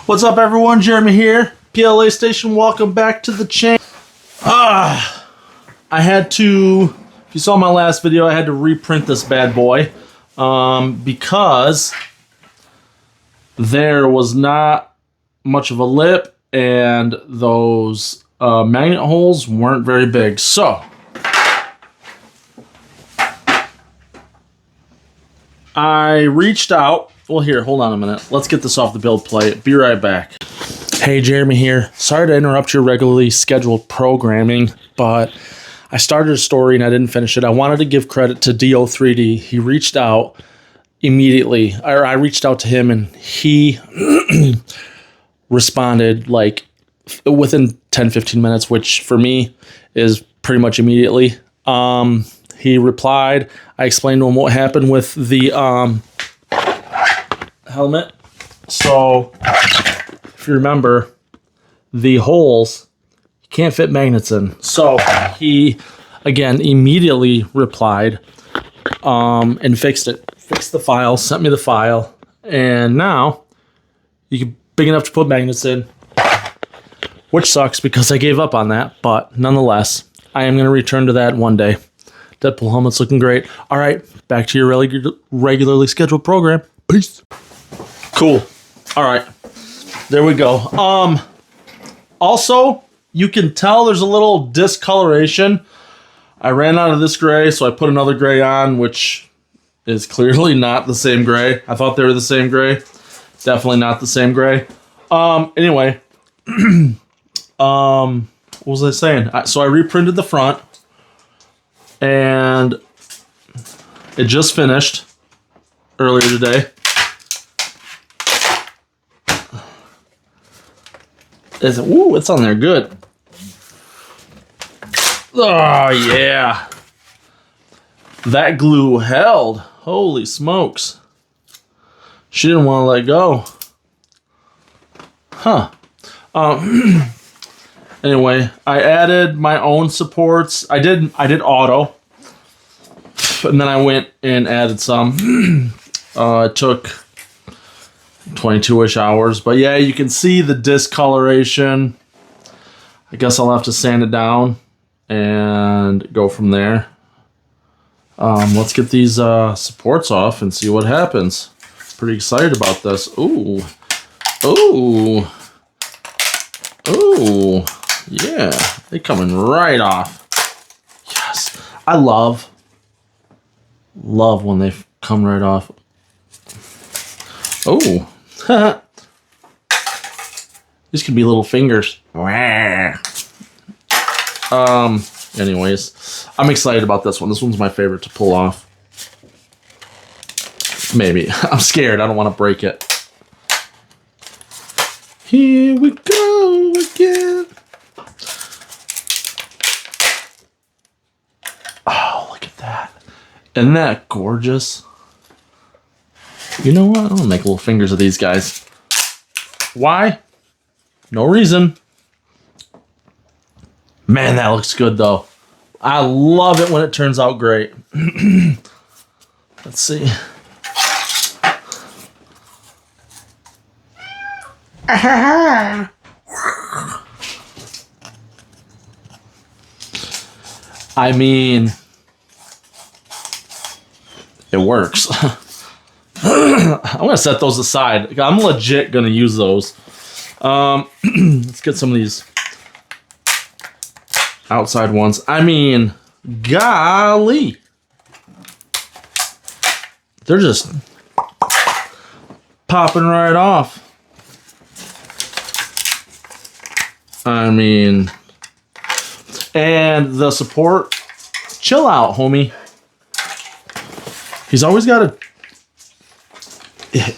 What's up, everyone? Jeremy here, PLA Station. Welcome back to the channel. I had to, if you saw my last video, I had to reprint this bad boy because there was not much of a lip and those magnet holes weren't very big. So I reached out. Well, here, hold on a minute. Let's get this off the build plate. Be right back. Hey, Jeremy here. Sorry to interrupt your regularly scheduled programming, but I started a story and I didn't finish it. I wanted to give credit to DO3D. He reached out immediately. I reached out to him and he responded like within 10-15 minutes, which for me is pretty much immediately. He replied. I explained to him what happened with the helmet. So if you remember, the holes, you can't fit magnets in. So he again immediately replied and fixed it. Fixed the file, sent me the file, and now you can big enough to put magnets in, which sucks because I gave up on that, but nonetheless, I am going to return to that one day. Deadpool helmet's looking great. All right, back to your regularly scheduled program. Peace. Cool. All right, there we go. Also, you can tell there's a little discoloration. I ran out of this gray, so I put another gray on, which is clearly not the same gray. I thought they were the same gray. Definitely not the same gray. Anyway, what was I saying? So I reprinted the front, and it just finished earlier today. It's on there good. Oh, yeah. That glue held. Holy smokes. She didn't want to let go. Huh. Anyway, I added my own supports. I did auto. And then I went and added some. It took 22-ish hours. But yeah, you can see the discoloration. I guess I'll have to sand it down and go from there. Let's get these supports off and see what happens. Pretty excited about this. Ooh. Ooh. Ooh. Yeah. They're coming right off. Yes. I love when they come right off. Oh. These could be little fingers. Anyways, I'm excited about this one. This one's my favorite to pull off. Maybe. I'm scared. I don't want to break it. Here we go again. Oh, look at that. Isn't that gorgeous? You know what? I'm going to make little fingers of these guys. Why? No reason. Man, that looks good, though. I love it when it turns out great. Let's see. I mean, it works. I'm going to set those aside. I'm legit going to use those. Let's get some of these outside ones. I mean, golly. They're just popping right off. I mean, and the support, chill out, homie. You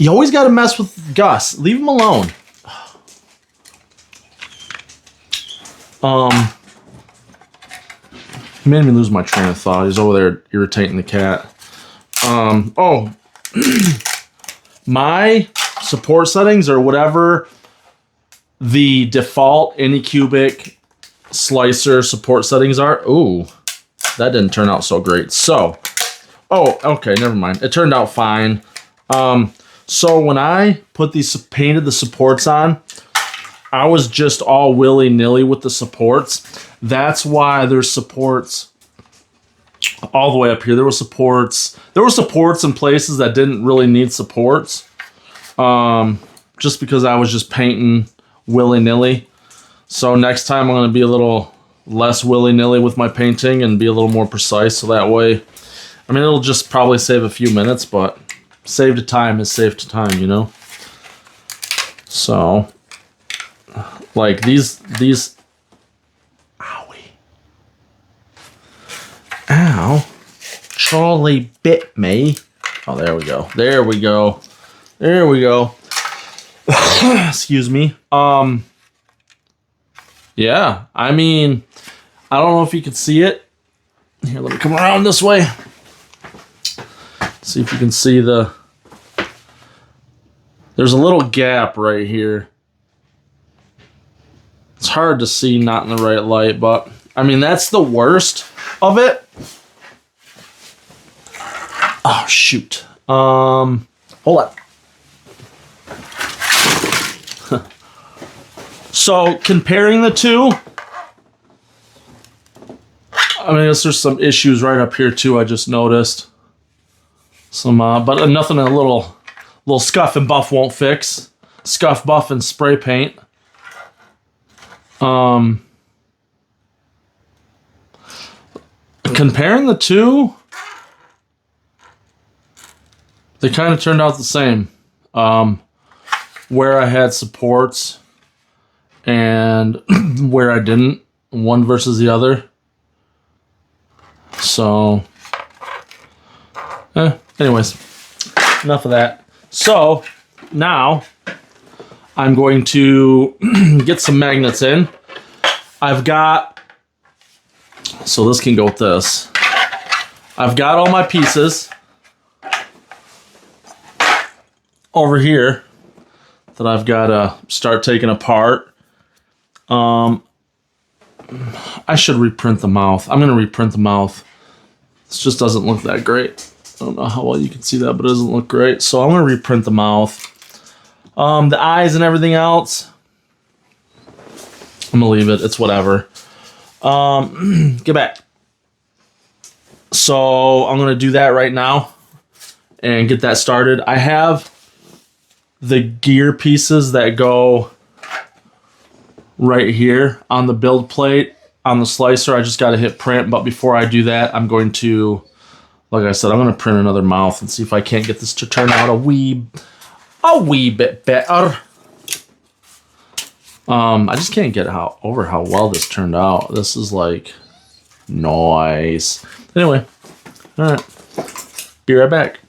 always got to mess with Gus. Leave him alone. He made me lose my train of thought. He's over there irritating the cat. Oh, my support settings or whatever the default Anycubic slicer support settings are. Ooh, that didn't turn out so great. So, oh, okay, never mind. It turned out fine. So when I put painted the supports on, I was just all willy-nilly with the supports. That's why there's supports all the way up here. There were supports in places that didn't really need supports. Just because I was just painting willy-nilly. So next time I'm going to be a little less willy-nilly with my painting and be a little more precise, so that way, I mean, it'll just probably save a few minutes, but save to time is save to time, you know? So, like these, owie. Ow. Charlie bit me. Oh, there we go. There we go. There we go. Excuse me. Yeah, I mean, I don't know if you can see it. Here, let me come around this way. See if you can see there's a little gap right here. It's hard to see not in the right light, but I mean, that's the worst of it. Oh, shoot. Hold on. So comparing the two, I mean, there's some issues right up here too. I just noticed some, but nothing a little scuff and buff won't fix. Scuff, buff, and spray paint. Comparing the two, they kind of turned out the same. Where I had supports and where I didn't, one versus the other. So, anyways, enough of that. So, now, I'm going to get some magnets in. I've got, so this can go with this. I've got all my pieces over here that I've got to start taking apart. I should reprint the mouth. I'm going to reprint the mouth. This just doesn't look that great. I don't know how well you can see that, but it doesn't look great. So I'm going to reprint the mouth. The eyes and everything else, I'm going to leave it. It's whatever. Get back. So I'm going to do that right now and get that started. I have the gear pieces that go right here on the build plate on the slicer. I just got to hit print, but before I do that, I'm going to, like I said, I'm going to print another mouth and see if I can't get this to turn out a wee bit better. I just can't get over how well this turned out. This is like nice. Anyway, all right, be right back.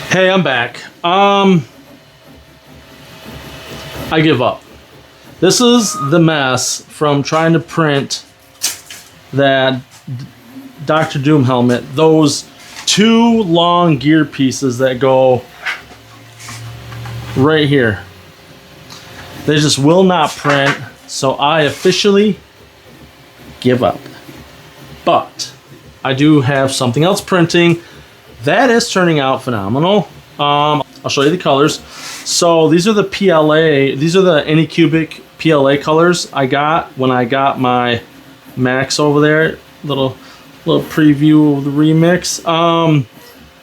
Hey, I'm back. I give up. This is the mess from trying to print that Dr. Doom helmet. Those two long gear pieces that go right here. They just will not print, so I officially give up. But I do have something else printing that is turning out phenomenal. I'll show you the colors. So these are the PLA, these are the Anycubic PLA colors I got when I got my Max over there. Little preview of the remix.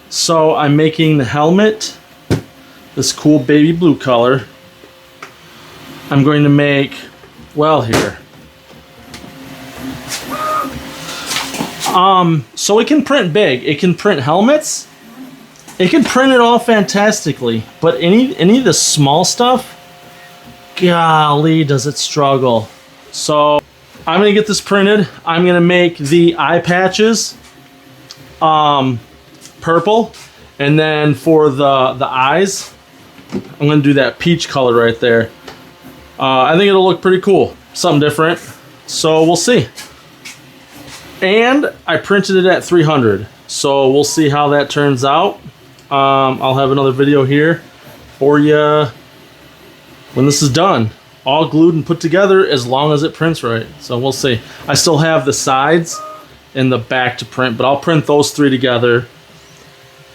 So I'm making the helmet this cool baby blue color. I'm going to make, well, here. So it can print big. It can print helmets. It can print it all fantastically. But any of the small stuff, golly, does it struggle. So I'm gonna get this printed. I'm gonna make the eye patches purple, and then for the eyes, I'm gonna do that peach color right there. I think it'll look pretty cool, something different. So we'll see. And I printed it at 300, so we'll see how that turns out. I'll have another video here for you when this is done, all glued and put together, as long as it prints right. So we'll see. I still have the sides in the back to print, but I'll print those 3 together,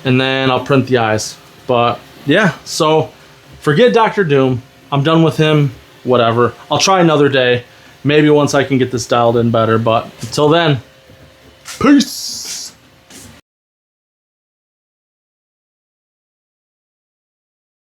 and then I'll print the eyes. But yeah, so forget Dr. Doom. I'm done with him. Whatever. I'll try another day. Maybe once I can get this dialed in better. But until then, peace.